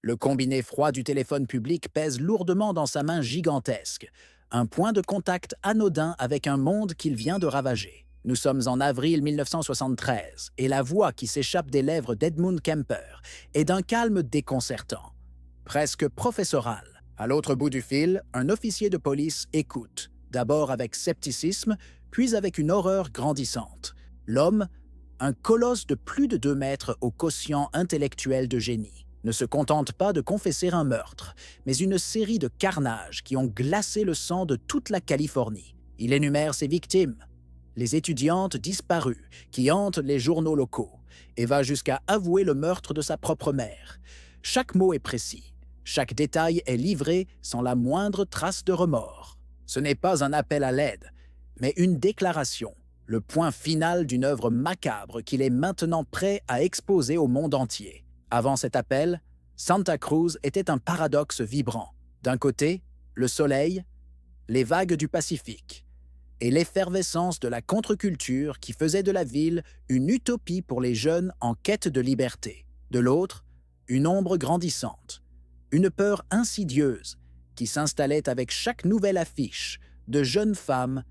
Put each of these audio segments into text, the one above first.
Le combiné froid du téléphone public pèse lourdement dans sa main gigantesque, un point de contact anodin avec un monde qu'il vient de ravager. Nous sommes en avril 1973 et la voix qui s'échappe des lèvres d'Edmund Kemper est d'un calme déconcertant, presque professoral. À l'autre bout du fil, un officier de police écoute, d'abord avec scepticisme, puis avec une horreur grandissante. L'homme, un colosse de plus de 2 mètres au quotient intellectuel de génie, ne se contente pas de confesser un meurtre, mais une série de carnages qui ont glacé le sang de toute la Californie. Il énumère ses victimes, les étudiantes disparues qui hantent les journaux locaux, et va jusqu'à avouer le meurtre de sa propre mère. Chaque mot est précis, chaque détail est livré sans la moindre trace de remords. Ce n'est pas un appel à l'aide, mais une déclaration, le point final d'une œuvre macabre qu'il est maintenant prêt à exposer au monde entier. Avant cet appel, Santa Cruz était un paradoxe vibrant. D'un côté, le soleil, les vagues du Pacifique, et l'effervescence de la contre-culture qui faisait de la ville une utopie pour les jeunes en quête de liberté. De l'autre, une ombre grandissante, une peur insidieuse qui s'installait avec chaque nouvelle affiche de jeunes femmes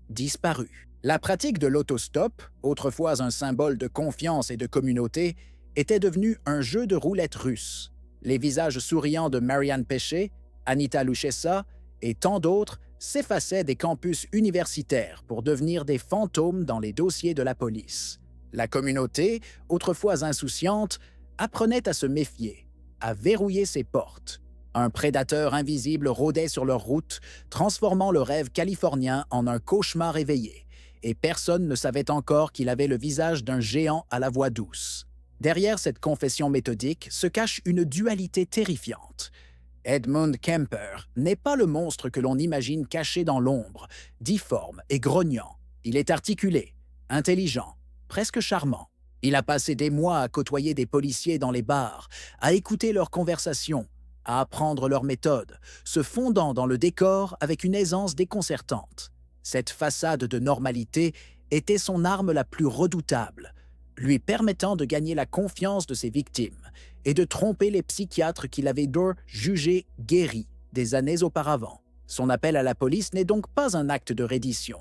disparues. La pratique de l'autostop, autrefois un symbole de confiance et de communauté, était devenue un jeu de roulette russe. Les visages souriants de Marianne Pesce, Anita Luchessa et tant d'autres s'effaçaient des campus universitaires pour devenir des fantômes dans les dossiers de la police. La communauté, autrefois insouciante, apprenait à se méfier, à verrouiller ses portes. Un prédateur invisible rôdait sur leur route, transformant le rêve californien en un cauchemar éveillé, et personne ne savait encore qu'il avait le visage d'un géant à la voix douce. Derrière cette confession méthodique se cache une dualité terrifiante. Edmund Kemper n'est pas le monstre que l'on imagine caché dans l'ombre, difforme et grognant. Il est articulé, intelligent, presque charmant. Il a passé des mois à côtoyer des policiers dans les bars, à écouter leurs conversations, à apprendre leurs méthodes, se fondant dans le décor avec une aisance déconcertante. Cette façade de normalité était son arme la plus redoutable, lui permettant de gagner la confiance de ses victimes et de tromper les psychiatres qu'il avait d'eux jugés guéris des années auparavant. Son appel à la police n'est donc pas un acte de reddition,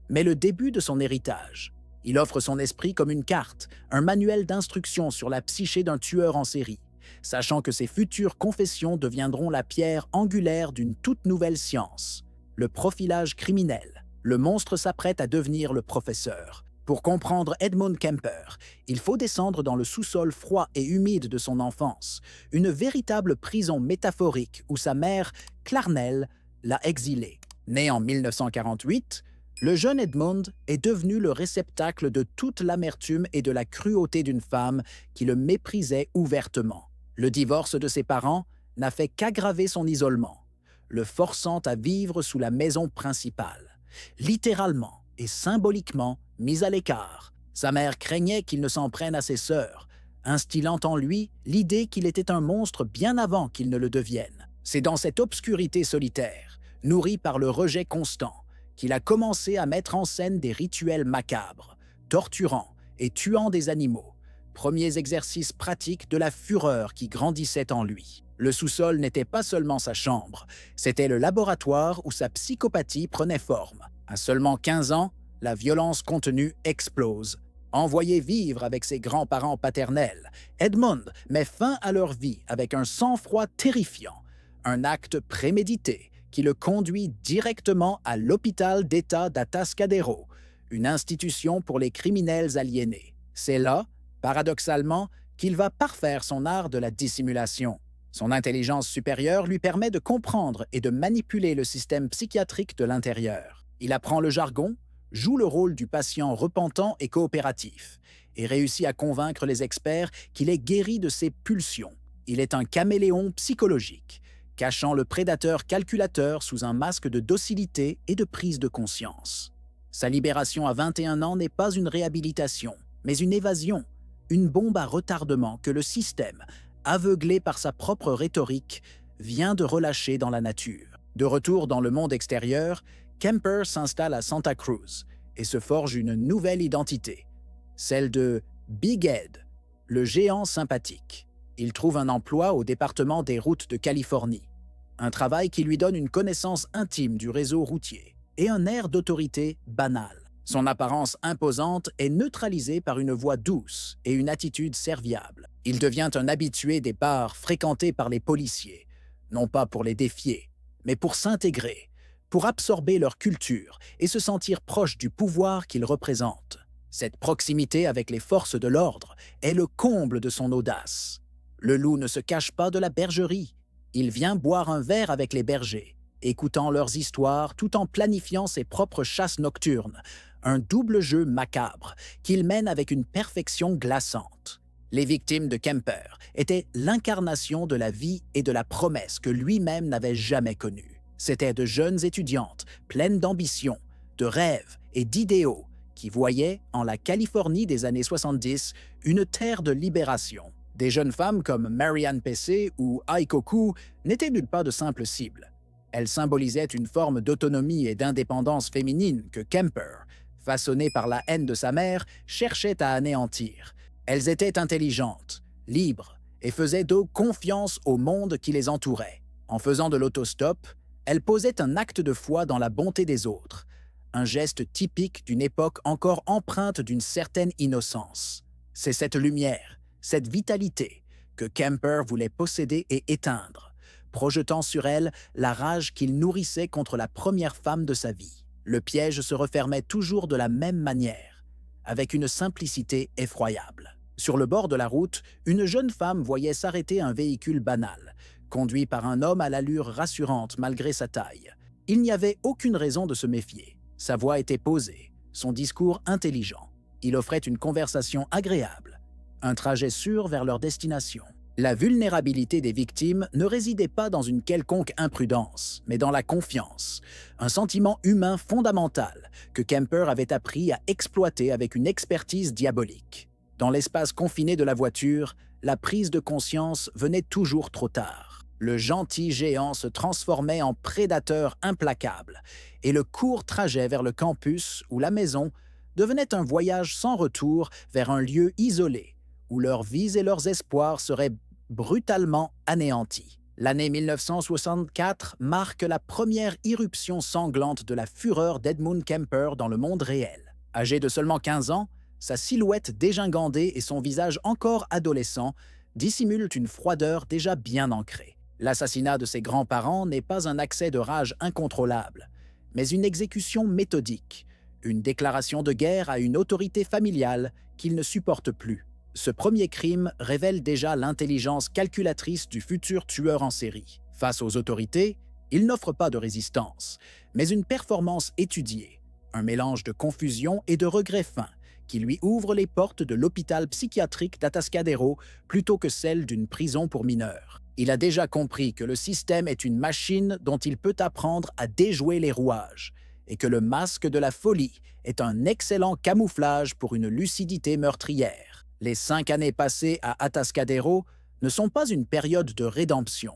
mais le début de son héritage. Il offre son esprit comme une carte, un manuel d'instruction sur la psyché d'un tueur en série, sachant que ses futures confessions deviendront la pierre angulaire d'une toute nouvelle science, le profilage criminel. Le monstre s'apprête à devenir le professeur. Pour comprendre Edmund Kemper, il faut descendre dans le sous-sol froid et humide de son enfance, une véritable prison métaphorique où sa mère, Clarnell, l'a exilé. Né en 1948, le jeune Edmund est devenu le réceptacle de toute l'amertume et de la cruauté d'une femme qui le méprisait ouvertement. Le divorce de ses parents n'a fait qu'aggraver son isolement, le forçant à vivre sous la maison principale, littéralement et symboliquement mis à l'écart. Sa mère craignait qu'il ne s'en prenne à ses sœurs, instillant en lui l'idée qu'il était un monstre bien avant qu'il ne le devienne. C'est dans cette obscurité solitaire, nourrie par le rejet constant, qu'il a commencé à mettre en scène des rituels macabres, torturant et tuant des animaux, premiers exercices pratiques de la fureur qui grandissait en lui. Le sous-sol n'était pas seulement sa chambre, c'était le laboratoire où sa psychopathie prenait forme. À seulement 15 ans, la violence contenue explose. Envoyé vivre avec ses grands-parents paternels, Edmund met fin à leur vie avec un sang-froid terrifiant, un acte prémédité qui le conduit directement à l'hôpital d'État d'Atascadero, une institution pour les criminels aliénés. C'est là, paradoxalement, qu'il va parfaire son art de la dissimulation. Son intelligence supérieure lui permet de comprendre et de manipuler le système psychiatrique de l'intérieur. Il apprend le jargon, joue le rôle du patient repentant et coopératif, et réussit à convaincre les experts qu'il est guéri de ses pulsions. Il est un caméléon psychologique, cachant le prédateur calculateur sous un masque de docilité et de prise de conscience. Sa libération à 21 ans n'est pas une réhabilitation, mais une évasion, une bombe à retardement que le système, aveuglé par sa propre rhétorique, vient de relâcher dans la nature. De retour dans le monde extérieur, Kemper s'installe à Santa Cruz et se forge une nouvelle identité, celle de Big Ed, le géant sympathique. Il trouve un emploi au département des routes de Californie, un travail qui lui donne une connaissance intime du réseau routier et un air d'autorité banal. Son apparence imposante est neutralisée par une voix douce et une attitude serviable. Il devient un habitué des bars fréquentés par les policiers, non pas pour les défier, mais pour s'intégrer, pour absorber leur culture et se sentir proche du pouvoir qu'ils représentent. Cette proximité avec les forces de l'ordre est le comble de son audace. Le loup ne se cache pas de la bergerie. Il vient boire un verre avec les bergers, écoutant leurs histoires tout en planifiant ses propres chasses nocturnes, un double jeu macabre qu'il mène avec une perfection glaçante. Les victimes de Kemper étaient l'incarnation de la vie et de la promesse que lui-même n'avait jamais connue. C'étaient de jeunes étudiantes, pleines d'ambition, de rêves et d'idéaux, qui voyaient, en la Californie des années 70, une terre de libération. Des jeunes femmes comme Marianne Pessé ou Aiko Koo n'étaient nulle part de simples cibles. Elles symbolisaient une forme d'autonomie et d'indépendance féminine que Kemper, façonné par la haine de sa mère, cherchait à anéantir. Elles étaient intelligentes, libres et faisaient d'eux confiance au monde qui les entourait. En faisant de l'autostop, elles posaient un acte de foi dans la bonté des autres, un geste typique d'une époque encore empreinte d'une certaine innocence. C'est cette lumière, cette vitalité, que Kemper voulait posséder et éteindre, projetant sur elle la rage qu'il nourrissait contre la première femme de sa vie. Le piège se refermait toujours de la même manière, avec une simplicité effroyable. Sur le bord de la route, une jeune femme voyait s'arrêter un véhicule banal, conduit par un homme à l'allure rassurante malgré sa taille. Il n'y avait aucune raison de se méfier. Sa voix était posée, son discours intelligent. Il offrait une conversation agréable, un trajet sûr vers leur destination. La vulnérabilité des victimes ne résidait pas dans une quelconque imprudence, mais dans la confiance, un sentiment humain fondamental que Kemper avait appris à exploiter avec une expertise diabolique. Dans l'espace confiné de la voiture, la prise de conscience venait toujours trop tard. Le gentil géant se transformait en prédateur implacable, et le court trajet vers le campus ou la maison devenait un voyage sans retour vers un lieu isolé, où leurs vies et leurs espoirs seraient brutalement anéantis. L'année 1964 marque la première irruption sanglante de la fureur d'Edmund Kemper dans le monde réel. Âgé de seulement 15 ans, sa silhouette dégingandée et son visage encore adolescent dissimulent une froideur déjà bien ancrée. L'assassinat de ses grands-parents n'est pas un accès de rage incontrôlable, mais une exécution méthodique, une déclaration de guerre à une autorité familiale qu'il ne supporte plus. Ce premier crime révèle déjà l'intelligence calculatrice du futur tueur en série. Face aux autorités, il n'offre pas de résistance, mais une performance étudiée, un mélange de confusion et de regret fin, qui lui ouvre les portes de l'hôpital psychiatrique d'Atascadero plutôt que celle d'une prison pour mineurs. Il a déjà compris que le système est une machine dont il peut apprendre à déjouer les rouages, et que le masque de la folie est un excellent camouflage pour une lucidité meurtrière. Les 5 années passées à Atascadero ne sont pas une période de rédemption,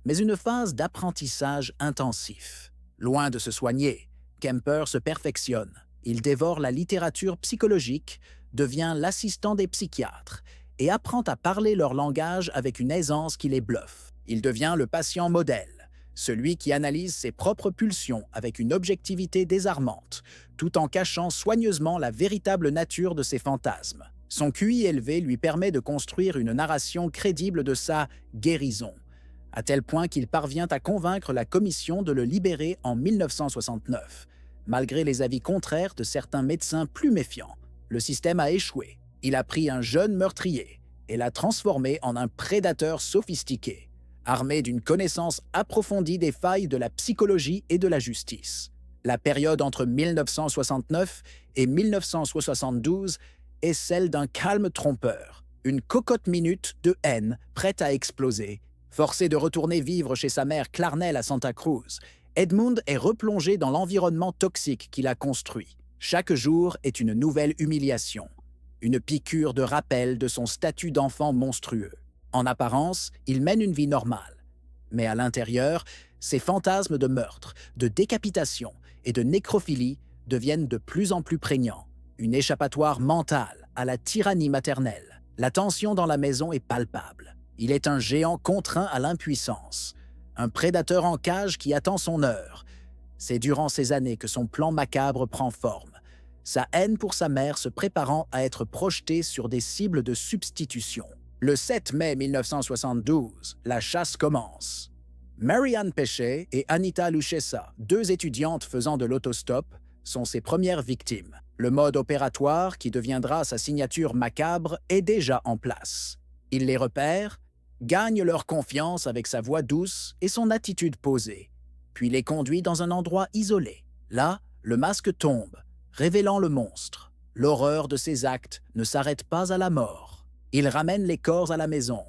mais une phase d'apprentissage intensif. Loin de se soigner, Kemper se perfectionne. Il dévore la littérature psychologique, devient l'assistant des psychiatres et apprend à parler leur langage avec une aisance qui les bluffe. Il devient le patient modèle, celui qui analyse ses propres pulsions avec une objectivité désarmante, tout en cachant soigneusement la véritable nature de ses fantasmes. Son QI élevé lui permet de construire une narration crédible de sa guérison, à tel point qu'il parvient à convaincre la commission de le libérer en 1969. Malgré les avis contraires de certains médecins plus méfiants, le système a échoué. Il a pris un jeune meurtrier et l'a transformé en un prédateur sophistiqué, armé d'une connaissance approfondie des failles de la psychologie et de la justice. La période entre 1969 et 1972 est celle d'un calme trompeur, une cocotte minute de haine prête à exploser. Forcé de retourner vivre chez sa mère Clarnell à Santa Cruz, Edmund est replongé dans l'environnement toxique qu'il a construit. Chaque jour est une nouvelle humiliation, une piqûre de rappel de son statut d'enfant monstrueux. En apparence, il mène une vie normale, mais à l'intérieur, ses fantasmes de meurtre, de décapitation et de nécrophilie deviennent de plus en plus prégnants, une échappatoire mentale à la tyrannie maternelle. La tension dans la maison est palpable. Il est un géant contraint à l'impuissance, un prédateur en cage qui attend son heure. C'est durant ces années que son plan macabre prend forme, sa haine pour sa mère se préparant à être projetée sur des cibles de substitution. Le 7 mai 1972, la chasse commence. Marianne Pesce et Anita Luchessa, deux étudiantes faisant de l'autostop, sont ses premières victimes. Le mode opératoire, qui deviendra sa signature macabre, est déjà en place. Il les repère, gagne leur confiance avec sa voix douce et son attitude posée, puis les conduit dans un endroit isolé. Là, le masque tombe, révélant le monstre. L'horreur de ses actes ne s'arrête pas à la mort. Il ramène les corps à la maison,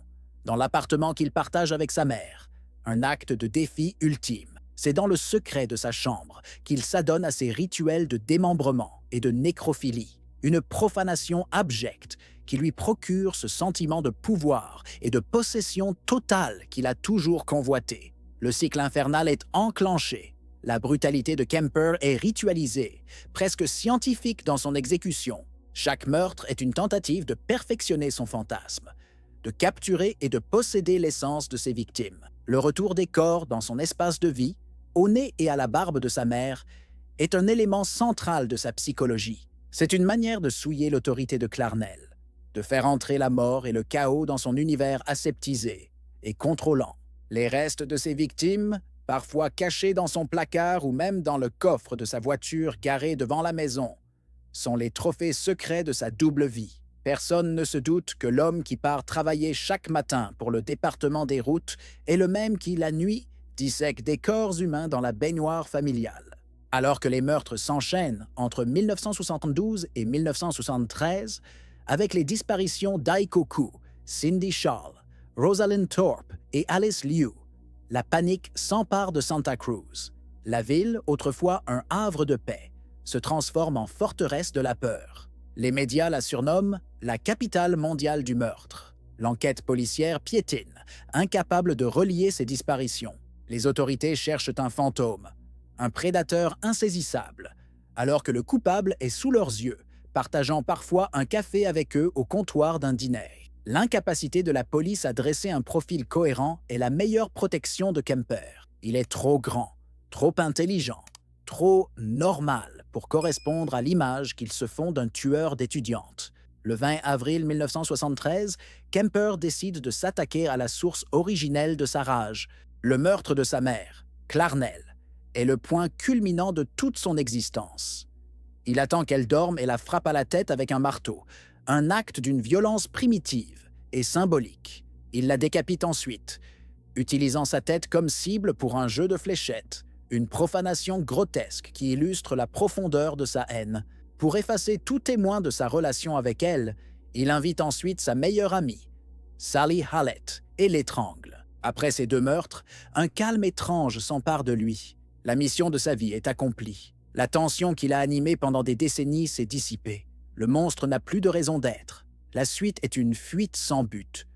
dans l'appartement qu'il partage avec sa mère. Un acte de défi ultime. C'est dans le secret de sa chambre qu'il s'adonne à ses rituels de démembrement et de nécrophilie. Une profanation abjecte qui lui procure ce sentiment de pouvoir et de possession totale qu'il a toujours convoité. Le cycle infernal est enclenché. La brutalité de Kemper est ritualisée, presque scientifique dans son exécution. Chaque meurtre est une tentative de perfectionner son fantasme, de capturer et de posséder l'essence de ses victimes. Le retour des corps dans son espace de vie, au nez et à la barbe de sa mère, est un élément central de sa psychologie. C'est une manière de souiller l'autorité de Clarnell, de faire entrer la mort et le chaos dans son univers aseptisé et contrôlant. Les restes de ses victimes, parfois cachés dans son placard ou même dans le coffre de sa voiture garée devant la maison, sont les trophées secrets de sa double vie. Personne ne se doute que l'homme qui part travailler chaque matin pour le département des routes est le même qui, la nuit, dissèque des corps humains dans la baignoire familiale. Alors que les meurtres s'enchaînent entre 1972 et 1973, avec les disparitions d'Aiko Koo, Cindy Shaw, Rosalind Thorpe et Alice Liu, la panique s'empare de Santa Cruz. La ville, autrefois un havre de paix, se transforme en forteresse de la peur. Les médias la surnomment la capitale mondiale du meurtre. L'enquête policière piétine, incapable de relier ces disparitions. Les autorités cherchent un fantôme, un prédateur insaisissable, alors que le coupable est sous leurs yeux, partageant parfois un café avec eux au comptoir d'un dîner. L'incapacité de la police à dresser un profil cohérent est la meilleure protection de Kemper. Il est trop grand, trop intelligent, trop normal pour correspondre à l'image qu'ils se font d'un tueur d'étudiantes. Le 20 avril 1973, Kemper décide de s'attaquer à la source originelle de sa rage. Le meurtre de sa mère, Clarnell, est le point culminant de toute son existence. Il attend qu'elle dorme et la frappe à la tête avec un marteau, un acte d'une violence primitive et symbolique. Il la décapite ensuite, utilisant sa tête comme cible pour un jeu de fléchettes, une profanation grotesque qui illustre la profondeur de sa haine. Pour effacer tout témoin de sa relation avec elle, il invite ensuite sa meilleure amie, Sally Hallett, et l'étrangle. Après ces deux meurtres, un calme étrange s'empare de lui. La mission de sa vie est accomplie. La tension qui l'a animé pendant des décennies s'est dissipée. Le monstre n'a plus de raison d'être. La suite est une fuite sans but.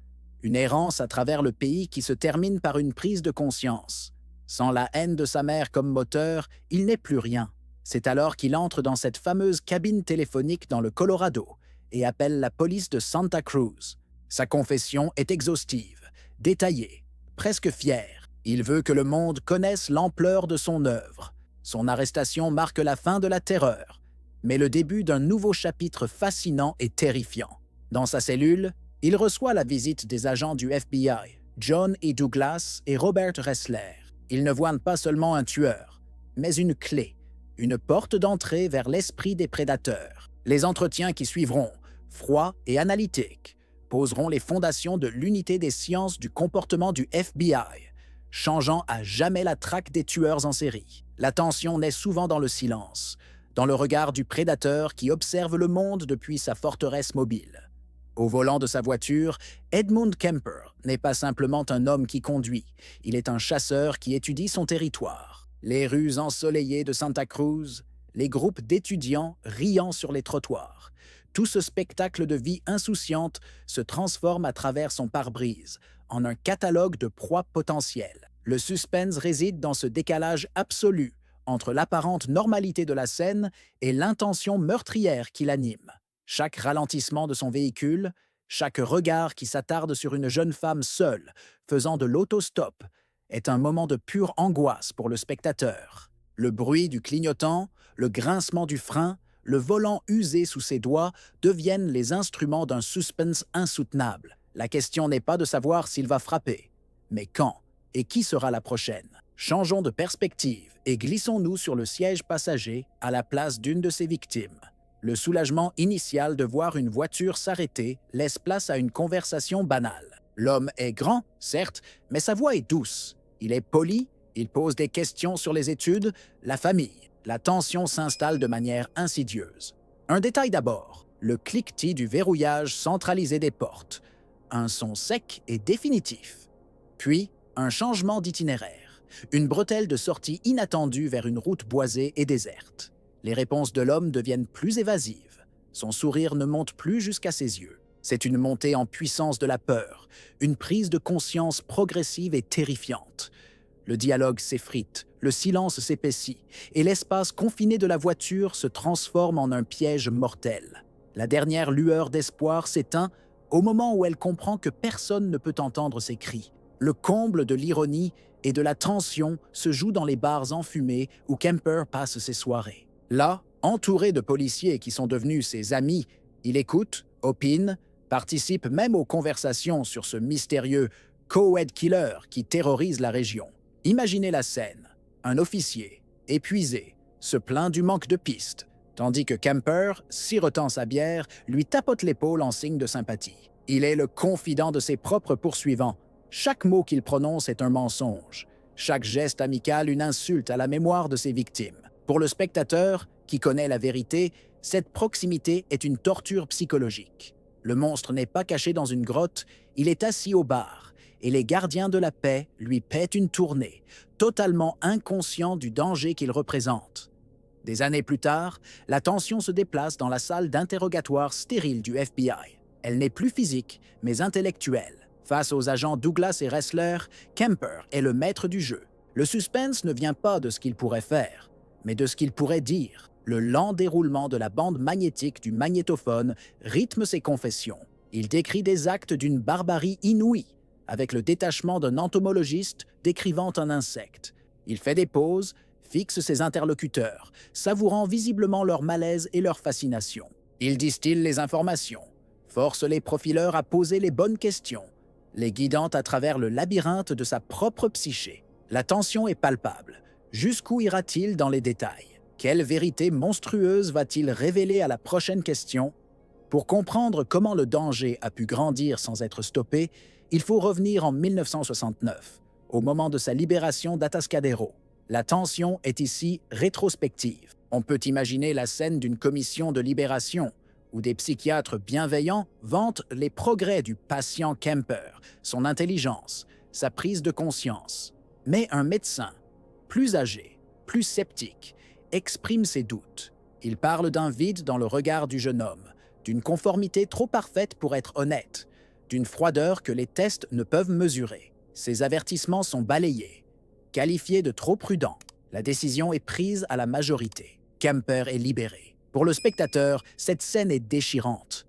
Une errance à travers le pays qui se termine par une prise de conscience. Sans la haine de sa mère comme moteur, il n'est plus rien. C'est alors qu'il entre dans cette fameuse cabine téléphonique dans le Colorado et appelle la police de Santa Cruz. Sa confession est exhaustive, détaillée, presque fière. Il veut que le monde connaisse l'ampleur de son œuvre. Son arrestation marque la fin de la terreur, mais le début d'un nouveau chapitre fascinant et terrifiant. Dans sa cellule, il reçoit la visite des agents du FBI, John E. Douglas et Robert Ressler. Ils ne voient pas seulement un tueur, mais une clé, une porte d'entrée vers l'esprit des prédateurs. Les entretiens qui suivront, froids et analytiques, poseront les fondations de l'unité des sciences du comportement du FBI, changeant à jamais la traque des tueurs en série. La tension naît souvent dans le silence, dans le regard du prédateur qui observe le monde depuis sa forteresse mobile. Au volant de sa voiture, Edmund Kemper n'est pas simplement un homme qui conduit, il est un chasseur qui étudie son territoire. Les rues ensoleillées de Santa Cruz, les groupes d'étudiants riant sur les trottoirs. Tout ce spectacle de vie insouciante se transforme à travers son pare-brise en un catalogue de proies potentielles. Le suspense réside dans ce décalage absolu entre l'apparente normalité de la scène et l'intention meurtrière qui l'anime. Chaque ralentissement de son véhicule, Chaque regard qui s'attarde sur une jeune femme seule, faisant de l'autostop, est un moment de pure angoisse pour le spectateur. Le bruit du clignotant, le grincement du frein, le volant usé sous ses doigts deviennent les instruments d'un suspense insoutenable. La question n'est pas de savoir s'il va frapper, mais quand et qui sera la prochaine. Changeons de perspective et glissons-nous sur le siège passager à la place d'une de ses victimes. Le soulagement initial de voir une voiture s'arrêter laisse place à une conversation banale. L'homme est grand, certes, mais sa voix est douce. Il est poli, il pose des questions sur les études, la famille. La tension s'installe de manière insidieuse. Un détail d'abord, le cliquetis du verrouillage centralisé des portes. Un son sec et définitif. Puis, un changement d'itinéraire. Une bretelle de sortie inattendue vers une route boisée et déserte. Les réponses de l'homme deviennent plus évasives. Son sourire ne monte plus jusqu'à ses yeux. C'est une montée en puissance de la peur, une prise de conscience progressive et terrifiante. Le dialogue s'effrite, le silence s'épaissit, et l'espace confiné de la voiture se transforme en un piège mortel. La dernière lueur d'espoir s'éteint au moment où elle comprend que personne ne peut entendre ses cris. Le comble de l'ironie et de la tension se joue dans les bars enfumés où Kemper passe ses soirées. Là, entouré de policiers qui sont devenus ses amis, il écoute, opine, participe même aux conversations sur ce mystérieux co-ed killer qui terrorise la région. Imaginez la scène. Un officier, épuisé, se plaint du manque de pistes, tandis que Kemper, sirotant sa bière, lui tapote l'épaule en signe de sympathie. Il est le confident de ses propres poursuivants. Chaque mot qu'il prononce est un mensonge. Chaque geste amical une insulte à la mémoire de ses victimes. Pour le spectateur, qui connaît la vérité, cette proximité est une torture psychologique. Le monstre n'est pas caché dans une grotte, il est assis au bar, et les gardiens de la paix lui paient une tournée, totalement inconscients du danger qu'il représente. Des années plus tard, la tension se déplace dans la salle d'interrogatoire stérile du FBI. Elle n'est plus physique, mais intellectuelle. Face aux agents Douglas et Ressler, Kemper est le maître du jeu. Le suspense ne vient pas de ce qu'il pourrait faire, mais de ce qu'il pourrait dire. Le lent déroulement de la bande magnétique du magnétophone rythme ses confessions. Il décrit des actes d'une barbarie inouïe, avec le détachement d'un entomologiste décrivant un insecte. Il fait des pauses, fixe ses interlocuteurs, savourant visiblement leur malaise et leur fascination. Il distille les informations, force les profileurs à poser les bonnes questions, les guidant à travers le labyrinthe de sa propre psyché. La tension est palpable. Jusqu'où ira-t-il dans les détails? Quelle vérité monstrueuse va-t-il révéler à la prochaine question? Pour comprendre comment le danger a pu grandir sans être stoppé, il faut revenir en 1969, au moment de sa libération d'Atascadero. La tension est ici rétrospective. On peut imaginer la scène d'une commission de libération, où des psychiatres bienveillants vantent les progrès du patient Kemper, son intelligence, sa prise de conscience. Mais un médecin, plus âgé, plus sceptique, exprime ses doutes. Il parle d'un vide dans le regard du jeune homme, d'une conformité trop parfaite pour être honnête, d'une froideur que les tests ne peuvent mesurer. Ces avertissements sont balayés, qualifiés de trop prudents. La décision est prise à la majorité. Kemper est libéré. Pour le spectateur, cette scène est déchirante.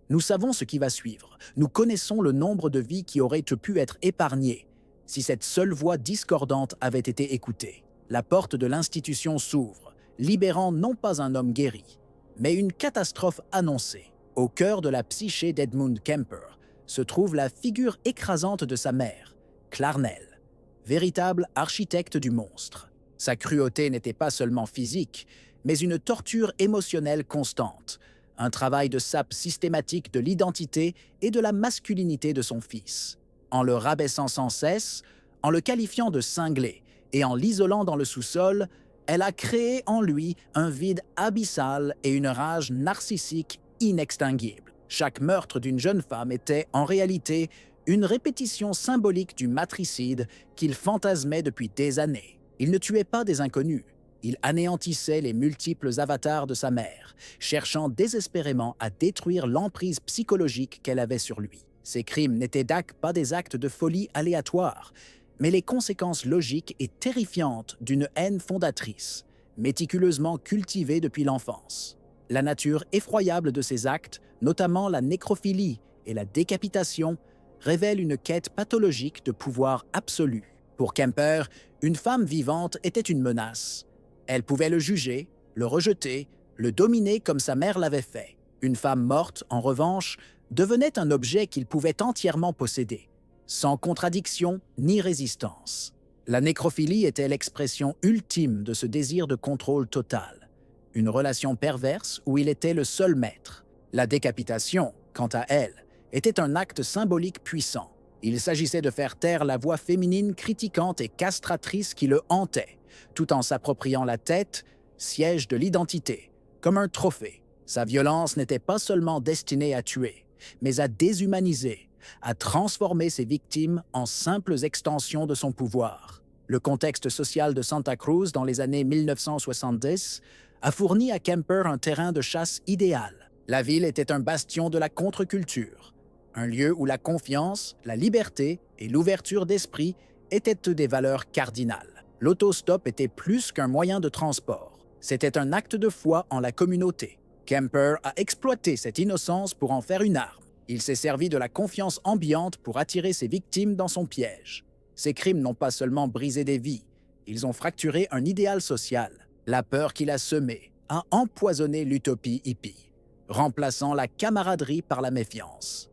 Nous savons ce qui va suivre. Nous connaissons le nombre de vies qui auraient pu être épargnées si cette seule voix discordante avait été écoutée. La porte de l'institution s'ouvre, libérant non pas un homme guéri, mais une catastrophe annoncée. Au cœur de la psyché d'Edmund Kemper se trouve la figure écrasante de sa mère, Clarnell, véritable architecte du monstre. Sa cruauté n'était pas seulement physique, mais une torture émotionnelle constante, un travail de sape systématique de l'identité et de la masculinité de son fils. En le rabaissant sans cesse, en le qualifiant de cinglé et en l'isolant dans le sous-sol, elle a créé en lui un vide abyssal et une rage narcissique inextinguible. Chaque meurtre d'une jeune femme était, en réalité, une répétition symbolique du matricide qu'il fantasmait depuis des années. Il ne tuait pas des inconnus. Il anéantissait les multiples avatars de sa mère, cherchant désespérément à détruire l'emprise psychologique qu'elle avait sur lui. Ces crimes n'étaient donc pas des actes de folie aléatoires, mais les conséquences logiques et terrifiantes d'une haine fondatrice, méticuleusement cultivée depuis l'enfance. La nature effroyable de ces actes, notamment la nécrophilie et la décapitation révèlent une quête pathologique de pouvoir absolu. Pour Kemper, une femme vivante était une menace. Elle pouvait le juger, le rejeter, le dominer comme sa mère l'avait fait. Une femme morte, en revanche, devenait un objet qu'il pouvait entièrement posséder, sans contradiction ni résistance. La nécrophilie était l'expression ultime de ce désir de contrôle total, une relation perverse où il était le seul maître. La décapitation, quant à elle, était un acte symbolique puissant. Il s'agissait de faire taire la voix féminine critiquante et castratrice qui le hantait, tout en s'appropriant la tête, siège de l'identité, comme un trophée. Sa violence n'était pas seulement destinée à tuer, mais à déshumaniser, à transformer ses victimes en simples extensions de son pouvoir. Le contexte social de Santa Cruz dans les années 1970 a fourni à Kemper un terrain de chasse idéal. La ville était un bastion de la contre-culture, un lieu où la confiance, la liberté et l'ouverture d'esprit étaient des valeurs cardinales. L'autostop était plus qu'un moyen de transport. C'était un acte de foi en la communauté. Kemper a exploité cette innocence pour en faire une arme. Il s'est servi de la confiance ambiante pour attirer ses victimes dans son piège. Ces crimes n'ont pas seulement brisé des vies, ils ont fracturé un idéal social. La peur qu'il a semée a empoisonné l'utopie hippie, remplaçant la camaraderie par la méfiance.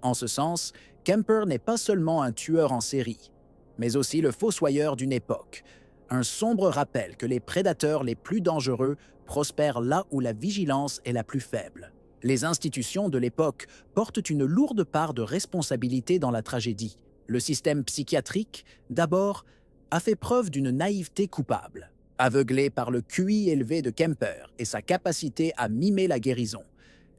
En ce sens, Kemper n'est pas seulement un tueur en série, mais aussi le fossoyeur d'une époque, un sombre rappel que les prédateurs les plus dangereux prospèrent là où la vigilance est la plus faible. Les institutions de l'époque portent une lourde part de responsabilité dans la tragédie. Le système psychiatrique, d'abord, a fait preuve d'une naïveté coupable. Aveuglé par le QI élevé de Kemper et sa capacité à mimer la guérison,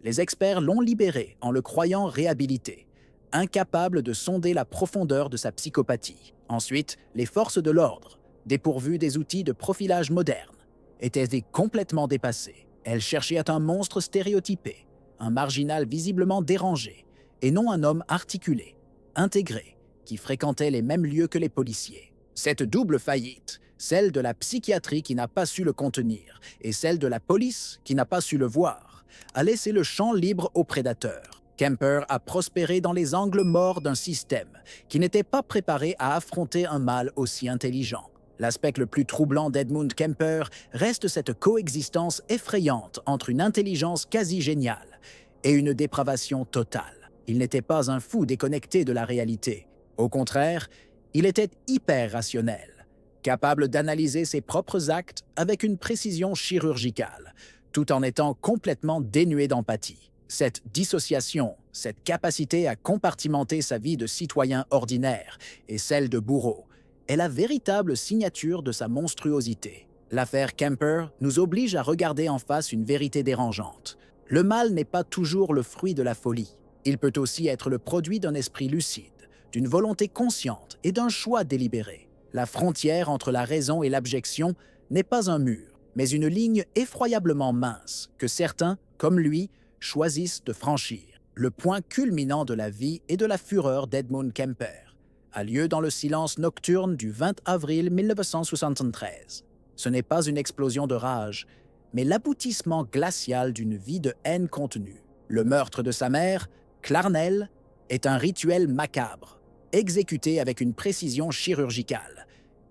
les experts l'ont libéré en le croyant réhabilité, incapable de sonder la profondeur de sa psychopathie. Ensuite, les forces de l'ordre, dépourvues des outils de profilage modernes, étaient complètement dépassées. Elles cherchaient un monstre stéréotypé, un marginal visiblement dérangé, et non un homme articulé, intégré, qui fréquentait les mêmes lieux que les policiers. Cette double faillite, celle de la psychiatrie qui n'a pas su le contenir et celle de la police qui n'a pas su le voir, a laissé le champ libre aux prédateurs. Kemper a prospéré dans les angles morts d'un système qui n'était pas préparé à affronter un mal aussi intelligent. L'aspect le plus troublant d'Edmund Kemper reste cette coexistence effrayante entre une intelligence quasi géniale et une dépravation totale. Il n'était pas un fou déconnecté de la réalité. Au contraire, il était hyper rationnel, capable d'analyser ses propres actes avec une précision chirurgicale, tout en étant complètement dénué d'empathie. Cette dissociation, cette capacité à compartimenter sa vie de citoyen ordinaire et celle de bourreau, est la véritable signature de sa monstruosité. L'affaire Kemper nous oblige à regarder en face une vérité dérangeante. Le mal n'est pas toujours le fruit de la folie. Il peut aussi être le produit d'un esprit lucide, d'une volonté consciente et d'un choix délibéré. La frontière entre la raison et l'abjection n'est pas un mur, mais une ligne effroyablement mince que certains, comme lui, choisissent de franchir. Le point culminant de la vie et de la fureur d'Edmund Kemper a lieu dans le silence nocturne du 20 avril 1973. Ce n'est pas une explosion de rage, mais l'aboutissement glacial d'une vie de haine contenue. Le meurtre de sa mère, Clarnell, est un rituel macabre, exécuté avec une précision chirurgicale.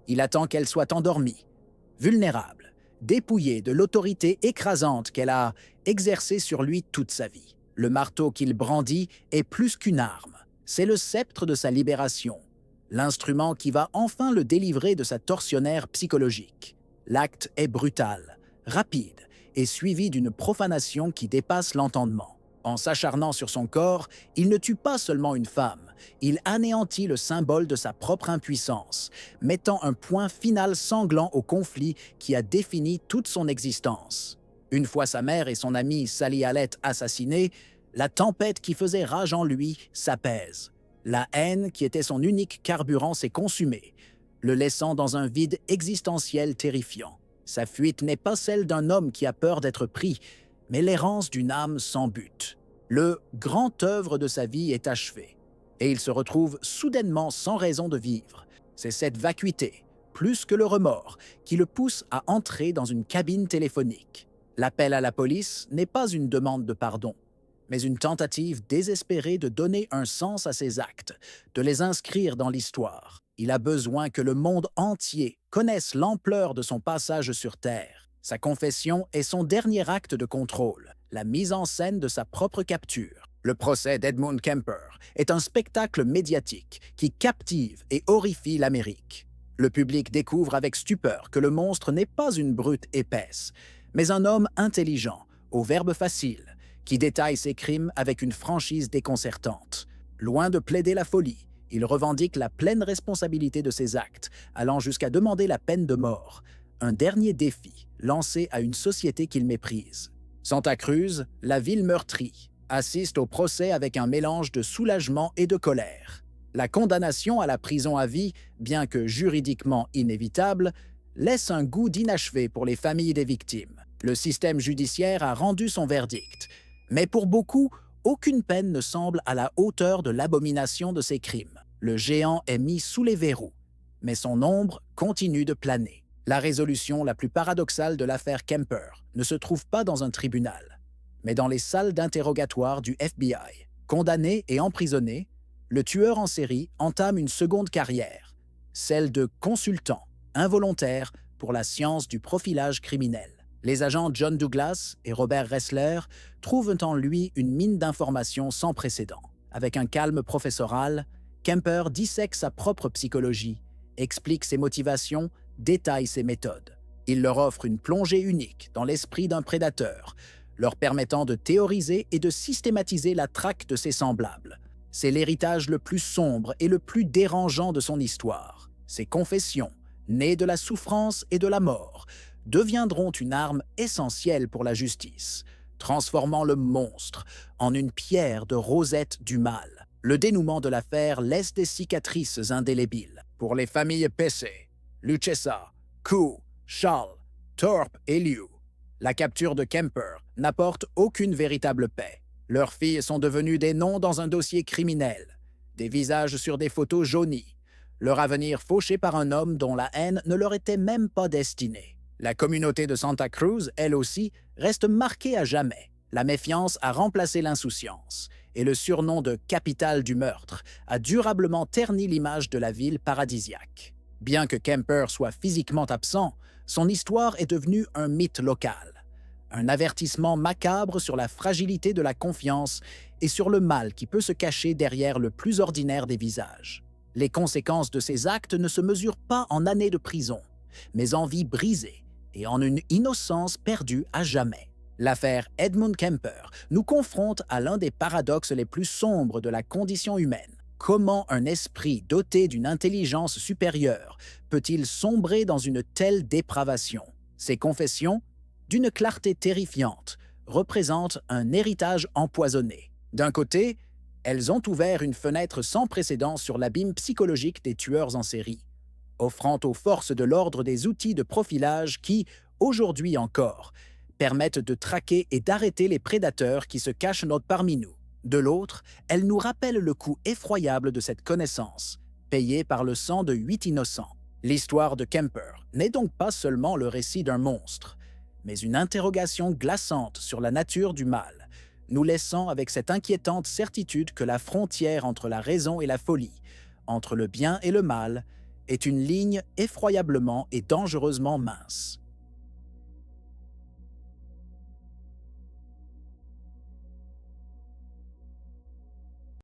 Il attend qu'elle soit endormie, vulnérable, dépouillée de l'autorité écrasante qu'elle a exercée sur lui toute sa vie. Le marteau qu'il brandit est plus qu'une arme, c'est le sceptre de sa libération, l'instrument qui va enfin le délivrer de sa tortionnaire psychologique. L'acte est brutal, rapide et suivi d'une profanation qui dépasse l'entendement. En s'acharnant sur son corps, il ne tue pas seulement une femme, il anéantit le symbole de sa propre impuissance, mettant un point final sanglant au conflit qui a défini toute son existence. Une fois sa mère et son ami Sally Hallett assassinés, la tempête qui faisait rage en lui s'apaise. La haine qui était son unique carburant s'est consumée, le laissant dans un vide existentiel terrifiant. Sa fuite n'est pas celle d'un homme qui a peur d'être pris, mais l'errance d'une âme sans but. Le grand œuvre de sa vie est achevé, et il se retrouve soudainement sans raison de vivre. C'est cette vacuité, plus que le remords, qui le pousse à entrer dans une cabine téléphonique. L'appel à la police n'est pas une demande de pardon, mais une tentative désespérée de donner un sens à ses actes, de les inscrire dans l'histoire. Il a besoin que le monde entier connaisse l'ampleur de son passage sur Terre. Sa confession est son dernier acte de contrôle, la mise en scène de sa propre capture. Le procès d'Edmund Kemper est un spectacle médiatique qui captive et horrifie l'Amérique. Le public découvre avec stupeur que le monstre n'est pas une brute épaisse, mais un homme intelligent, au verbe facile, qui détaille ses crimes avec une franchise déconcertante. Loin de plaider la folie, il revendique la pleine responsabilité de ses actes, allant jusqu'à demander la peine de mort, un dernier défi lancé à une société qu'il méprise. Santa Cruz, la ville meurtrie, assiste au procès avec un mélange de soulagement et de colère. La condamnation à la prison à vie, bien que juridiquement inévitable, laisse un goût d'inachevé pour les familles des victimes. Le système judiciaire a rendu son verdict, mais pour beaucoup, aucune peine ne semble à la hauteur de l'abomination de ces crimes. Le géant est mis sous les verrous, mais son ombre continue de planer. La résolution la plus paradoxale de l'affaire Kemper ne se trouve pas dans un tribunal, mais dans les salles d'interrogatoire du FBI. Condamné et emprisonné, le tueur en série entame une seconde carrière, celle de consultant involontaire pour la science du profilage criminel. Les agents John Douglas et Robert Ressler trouvent en lui une mine d'informations sans précédent. Avec un calme professoral, Kemper dissèque sa propre psychologie, explique ses motivations, détaille ses méthodes. Il leur offre une plongée unique dans l'esprit d'un prédateur, leur permettant de théoriser et de systématiser la traque de ses semblables. C'est l'héritage le plus sombre et le plus dérangeant de son histoire. Ses confessions, nées de la souffrance et de la mort, deviendront une arme essentielle pour la justice, transformant le monstre en une pierre de rosette du mal. Le dénouement de l'affaire laisse des cicatrices indélébiles. Pour les familles Pesce, Luchessa, Koo, Charles, Thorpe et Liu, la capture de Kemper n'apporte aucune véritable paix. Leurs filles sont devenues des noms dans un dossier criminel, des visages sur des photos jaunies, leur avenir fauché par un homme dont la haine ne leur était même pas destinée. La communauté de Santa Cruz, elle aussi, reste marquée à jamais. La méfiance a remplacé l'insouciance, et le surnom de « capitale du meurtre » a durablement terni l'image de la ville paradisiaque. Bien que Kemper soit physiquement absent, son histoire est devenue un mythe local, un avertissement macabre sur la fragilité de la confiance et sur le mal qui peut se cacher derrière le plus ordinaire des visages. Les conséquences de ces actes ne se mesurent pas en années de prison, mais en vies brisées et en une innocence perdue à jamais. L'affaire Edmund Kemper nous confronte à l'un des paradoxes les plus sombres de la condition humaine. Comment un esprit doté d'une intelligence supérieure peut-il sombrer dans une telle dépravation? Ces confessions, d'une clarté terrifiante, représentent un héritage empoisonné. D'un côté, elles ont ouvert une fenêtre sans précédent sur l'abîme psychologique des tueurs en série, offrant aux forces de l'ordre des outils de profilage qui, aujourd'hui encore, permettent de traquer et d'arrêter les prédateurs qui se cachent parmi nous. De l'autre, elles nous rappellent le coût effroyable de cette connaissance, payée par le sang de 8 innocents. L'histoire de Kemper n'est donc pas seulement le récit d'un monstre, mais une interrogation glaçante sur la nature du mal, nous laissant avec cette inquiétante certitude que la frontière entre la raison et la folie, entre le bien et le mal, est une ligne effroyablement et dangereusement mince.